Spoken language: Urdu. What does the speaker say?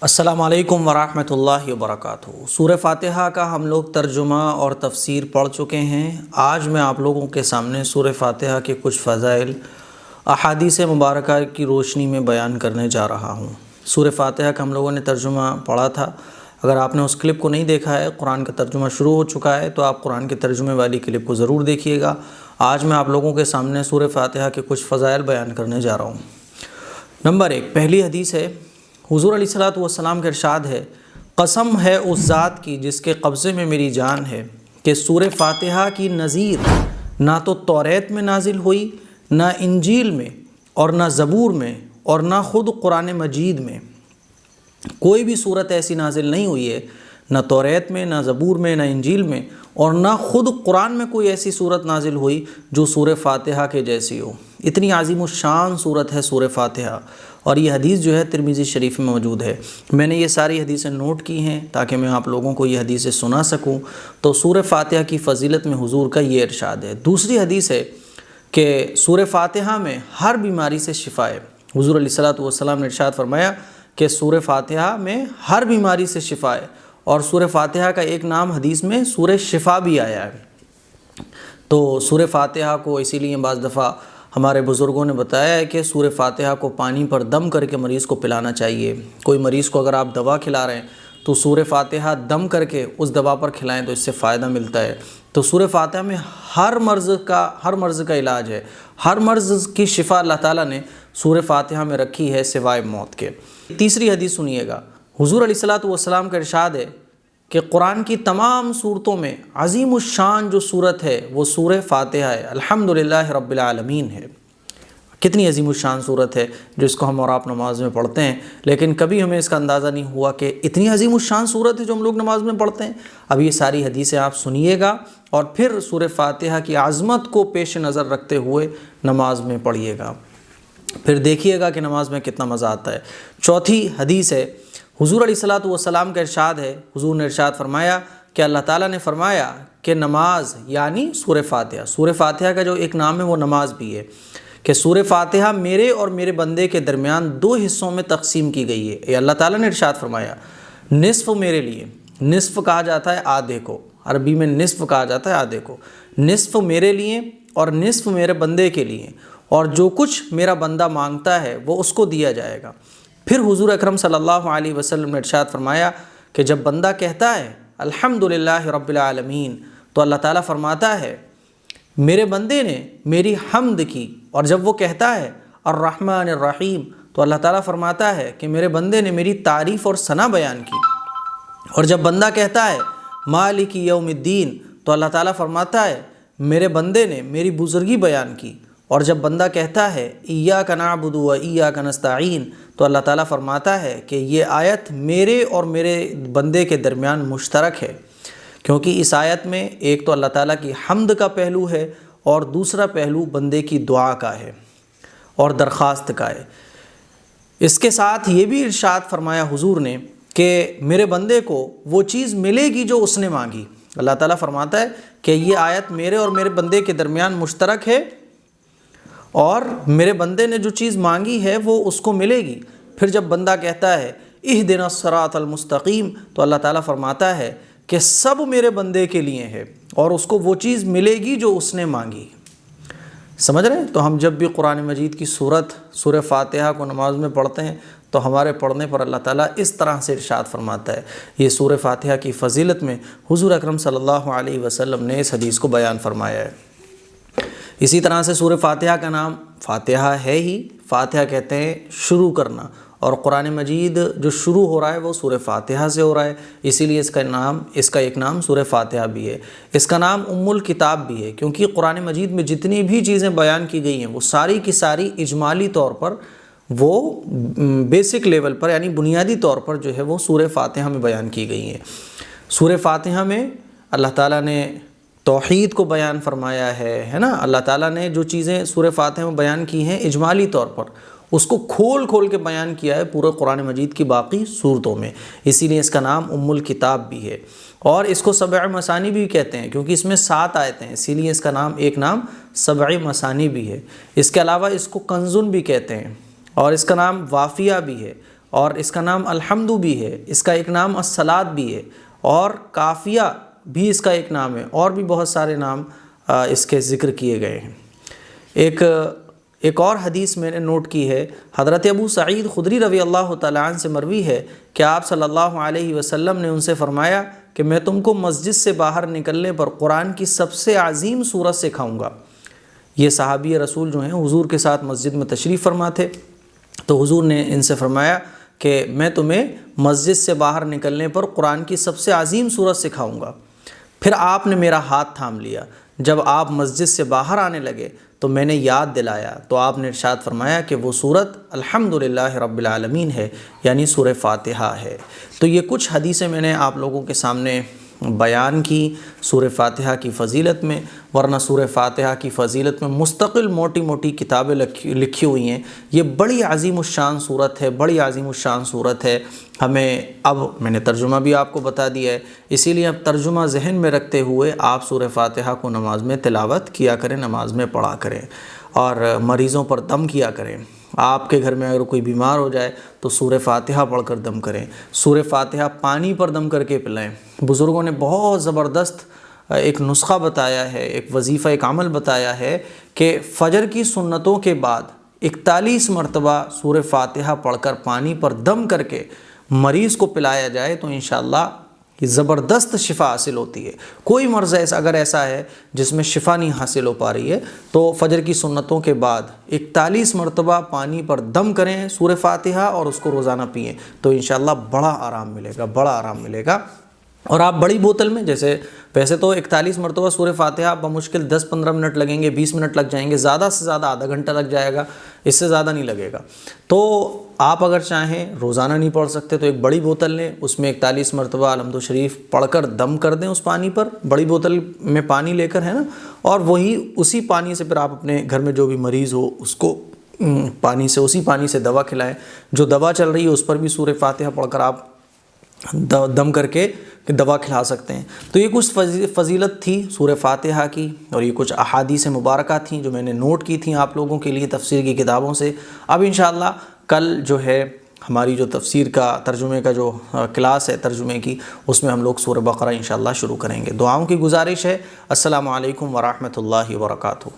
السلام علیکم ورحمۃ اللہ وبرکاتہ۔ سورہ فاتحہ کا ہم لوگ ترجمہ اور تفسیر پڑھ چکے ہیں۔ آج میں آپ لوگوں کے سامنے سورہ فاتحہ کے کچھ فضائل احادیث مبارکہ کی روشنی میں بیان کرنے جا رہا ہوں۔ سورہ فاتحہ کا ہم لوگوں نے ترجمہ پڑھا تھا۔ اگر آپ نے اس کلپ کو نہیں دیکھا ہے، قرآن کا ترجمہ شروع ہو چکا ہے، تو آپ قرآن کے ترجمے والی کلپ کو ضرور دیکھیے گا۔ آج میں آپ لوگوں کے سامنے سورہ فاتحہ کے کچھ فضائل بیان کرنے جا رہا ہوں۔ نمبر 1، پہلی حدیث ہے، حضور علیہ الصلوۃ والسلام کا ارشاد ہے، قسم ہے اس ذات کی جس کے قبضے میں میری جان ہے کہ سورہ فاتحہ کی نظیر نہ تو توریت میں نازل ہوئی، نہ انجیل میں، اور نہ زبور میں، اور نہ خود قرآن مجید میں۔ کوئی بھی صورت ایسی نازل نہیں ہوئی ہے، نہ توریت میں، نہ زبور میں، نہ انجیل میں، اور نہ خود قرآن میں کوئی ایسی صورت نازل ہوئی جو سورہ فاتحہ کے جیسی ہو۔ اتنی عظیم الشان صورت ہے سورہ فاتحہ، اور یہ حدیث جو ہے ترمذی شریف میں موجود ہے۔ میں نے یہ ساری حدیثیں نوٹ کی ہیں تاکہ میں آپ لوگوں کو یہ حدیثیں سنا سکوں۔ تو سورہ فاتحہ کی فضیلت میں حضور کا یہ ارشاد ہے۔ دوسری حدیث ہے کہ سورہ فاتحہ میں ہر بیماری سے شفا ہے۔ حضور علیہ الصلوۃ والسلام نے ارشاد فرمایا کہ سورہ فاتحہ میں ہر بیماری سے شفا ہے، اور سورہ فاتحہ کا ایک نام حدیث میں سورہ شفا بھی آیا ہے۔ تو سورہ فاتحہ کو اسی لیے بعض دفعہ ہمارے بزرگوں نے بتایا ہے کہ سورہ فاتحہ کو پانی پر دم کر کے مریض کو پلانا چاہیے۔ کوئی مریض کو اگر آپ دوا کھلا رہے ہیں تو سورہ فاتحہ دم کر کے اس دوا پر کھلائیں تو اس سے فائدہ ملتا ہے۔ تو سورہ فاتحہ میں ہر مرض کا علاج ہے، ہر مرض کی شفا اللہ تعالیٰ نے سورہ فاتحہ میں رکھی ہے سوائے موت کے۔ تیسری حدیث سنیے گا، حضور علیہ الصلوۃ والسلام کا ارشاد ہے کہ قرآن کی تمام صورتوں میں عظیم الشان جو صورت ہے وہ سورہ فاتحہ ہے، الحمدللہ رب العالمین ہے۔ کتنی عظیم الشان صورت ہے جس کو ہم اور آپ نماز میں پڑھتے ہیں، لیکن کبھی ہمیں اس کا اندازہ نہیں ہوا کہ اتنی عظیم الشان صورت ہے جو ہم لوگ نماز میں پڑھتے ہیں۔ اب یہ ساری حدیثیں آپ سنیے گا اور پھر سورہ فاتحہ کی عظمت کو پیش نظر رکھتے ہوئے نماز میں پڑھیے گا، پھر دیکھیے گا کہ نماز میں کتنا مزہ آتا ہے۔ چوتھی حدیث ہے، حضور علیہ الصلوۃ والسلام کا ارشاد ہے، حضور نے ارشاد فرمایا کہ اللہ تعالیٰ نے فرمایا کہ نماز یعنی سورہ فاتحہ کا جو ایک نام ہے وہ نماز بھی ہے، کہ سورہ فاتحہ میرے اور میرے بندے کے درمیان دو حصوں میں تقسیم کی گئی ہے۔ یہ اللہ تعالیٰ نے ارشاد فرمایا، نصف میرے لیے، نصف کہا جاتا ہے آدھے کو، عربی میں نصف کہا جاتا ہے آدھے کو، نصف میرے لیے اور نصف میرے بندے کے لیے، اور جو کچھ میرا بندہ مانگتا ہے وہ اس کو دیا جائے گا۔ پھر حضور اکرم صلی اللہ علیہ وسلم نے ارشاد فرمایا کہ جب بندہ کہتا ہے الحمدللہ رب العالمین تو اللہ تعالیٰ فرماتا ہے میرے بندے نے میری حمد کی، اور جب وہ کہتا ہے الرحمن الرحیم تو اللہ تعالیٰ فرماتا ہے کہ میرے بندے نے میری تعریف اور ثنا بیان کی، اور جب بندہ کہتا ہے مالک یوم الدین تو اللہ تعالیٰ فرماتا ہے میرے بندے نے میری بزرگی بیان کی، اور جب بندہ کہتا ہے ایاک نعبد و ایاک نستعین تو اللہ تعالیٰ فرماتا ہے کہ یہ آیت میرے اور میرے بندے کے درمیان مشترک ہے، کیونکہ اس آیت میں ایک تو اللہ تعالیٰ کی حمد کا پہلو ہے اور دوسرا پہلو بندے کی دعا کا ہے اور درخواست کا ہے۔ اس کے ساتھ یہ بھی ارشاد فرمایا حضور نے کہ میرے بندے کو وہ چیز ملے گی جو اس نے مانگی۔ اللہ تعالیٰ فرماتا ہے کہ یہ آیت میرے اور میرے بندے کے درمیان مشترک ہے، اور میرے بندے نے جو چیز مانگی ہے وہ اس کو ملے گی۔ پھر جب بندہ کہتا ہے اہدنا الصراط المستقیم تو اللہ تعالیٰ فرماتا ہے کہ سب میرے بندے کے لیے ہے، اور اس کو وہ چیز ملے گی جو اس نے مانگی۔ سمجھ رہے ہیں؟ تو ہم جب بھی قرآن مجید کی سورہ فاتحہ کو نماز میں پڑھتے ہیں تو ہمارے پڑھنے پر اللہ تعالیٰ اس طرح سے ارشاد فرماتا ہے۔ یہ سورہ فاتحہ کی فضیلت میں حضور اکرم صلی اللہ علیہ وسلم نے اس حدیث کو بیان فرمایا ہے۔ اسی طرح سے سورہ فاتحہ کا نام فاتحہ ہے ہی، فاتحہ کہتے ہیں شروع کرنا، اور قرآن مجید جو شروع ہو رہا ہے وہ سورہ فاتحہ سے ہو رہا ہے، اسی لیے اس کا ایک نام سورہ فاتحہ بھی ہے۔ اس کا نام الکتاب بھی ہے، کیونکہ قرآن مجید میں جتنی بھی چیزیں بیان کی گئی ہیں وہ ساری کی ساری اجمالی طور پر، وہ بیسک لیول پر یعنی بنیادی طور پر جو ہے وہ سورہ فاتحہ میں بیان کی گئی ہیں۔ سورہ فاتحہ میں اللہ تعالیٰ نے توحید کو بیان فرمایا ہے نا، اللہ تعالیٰ نے جو چیزیں سورہ فاتحہ میں بیان کی ہیں اجمالی طور پر اس کو کھول کے بیان کیا ہے پورے قرآن مجید کی باقی صورتوں میں، اسی لیے اس کا نام الکتاب بھی ہے، اور اس کو سبع مثانی بھی کہتے ہیں کیونکہ اس میں 7 آیتیں ہیں، اسی لیے اس کا ایک نام سبع مثانی بھی ہے۔ اس کے علاوہ اس کو کنزن بھی کہتے ہیں، اور اس کا نام وافیہ بھی ہے، اور اس کا نام الحمد بھی ہے، اس کا ایک نام الصلاۃ بھی ہے، اور کافیہ بھی اس کا ایک نام ہے، اور بھی بہت سارے نام اس کے ذکر کیے گئے ہیں۔ ایک اور حدیث میں نے نوٹ کی ہے، حضرت ابو سعید خدری رضی اللہ تعالیٰ عنہ سے مروی ہے کہ آپ صلی اللہ علیہ وسلم نے ان سے فرمایا کہ میں تم کو مسجد سے باہر نکلنے پر قرآن کی سب سے عظیم سورت سکھاؤں گا۔ یہ صحابی رسول جو ہیں حضور کے ساتھ مسجد میں تشریف فرما تھے، تو حضور نے ان سے فرمایا کہ میں تمہیں مسجد سے باہر نکلنے پر قرآن کی سب سے عظیم سورت سکھاؤں گا۔ پھر آپ نے میرا ہاتھ تھام لیا، جب آپ مسجد سے باہر آنے لگے تو میں نے یاد دلایا، تو آپ نے ارشاد فرمایا کہ وہ سورت الحمدللہ رب العالمین ہے، یعنی سورہ فاتحہ ہے۔ تو یہ کچھ حدیثیں میں نے آپ لوگوں کے سامنے بیان کی سورہ فاتحہ کی فضیلت میں، ورنہ سورہ فاتحہ کی فضیلت میں مستقل موٹی موٹی کتابیں لکھی ہوئی ہیں۔ یہ بڑی عظیم الشان صورت ہے، بڑی عظیم الشان صورت ہے۔ ہمیں اب میں نے ترجمہ بھی آپ کو بتا دیا ہے، اسی لیے اب ترجمہ ذہن میں رکھتے ہوئے آپ سورہ فاتحہ کو نماز میں تلاوت کیا کریں، نماز میں پڑھا کریں، اور مریضوں پر دم کیا کریں۔ آپ کے گھر میں اگر کوئی بیمار ہو جائے تو سورہ فاتحہ پڑھ کر دم کریں، سورہ فاتحہ پانی پر دم کر کے پلائیں۔ بزرگوں نے بہت زبردست ایک نسخہ بتایا ہے، ایک وظیفہ، ایک عمل بتایا ہے کہ فجر کی سنتوں کے بعد 41 مرتبہ سورہ فاتحہ پڑھ کر پانی پر دم کر کے مریض کو پلایا جائے تو انشاءاللہ یہ زبردست شفا حاصل ہوتی ہے۔ کوئی مرض اگر ایسا ہے جس میں شفا نہیں حاصل ہو پا رہی ہے تو فجر کی سنتوں کے بعد 41 مرتبہ پانی پر دم کریں سورہ فاتحہ اور اس کو روزانہ پئیں تو انشاءاللہ بڑا آرام ملے گا، بڑا آرام ملے گا۔ اور آپ بڑی بوتل میں، جیسے ویسے تو 41 مرتبہ سورہ فاتحہ بمشکل 10-15 منٹ لگیں گے، 20 منٹ لگ جائیں گے، زیادہ سے زیادہ آدھا گھنٹہ لگ جائے گا، اس سے زیادہ نہیں لگے گا۔ تو آپ اگر چاہیں روزانہ نہیں پڑھ سکتے تو ایک بڑی بوتل لیں، اس میں 41 مرتبہ الحمد شریف پڑھ کر دم کر دیں اس پانی پر، بڑی بوتل میں پانی لے کر، ہے نا، اور اسی پانی سے پھر آپ اپنے گھر میں جو بھی مریض ہو اس کو اسی پانی سے دوا کھلائیں۔ جو دوا چل رہی ہے اس پر بھی سورہ فاتحہ پڑھ کر آپ دم کر کے دوا کھلا سکتے ہیں۔ تو یہ کچھ فضیلت تھی سورہ فاتحہ کی، اور یہ کچھ احادیث مبارکہ تھیں جو میں نے نوٹ کی تھیں آپ لوگوں کے لیے تفسیر کی کتابوں سے۔ اب انشاءاللہ کل جو ہے ہماری جو تفسیر کا ترجمے کا جو کلاس ہے ترجمے کی، اس میں ہم لوگ سورہ بقرہ انشاءاللہ شروع کریں گے۔ دعاؤں کی گزارش ہے۔ السلام علیکم ورحمۃ اللہ وبرکاتہ۔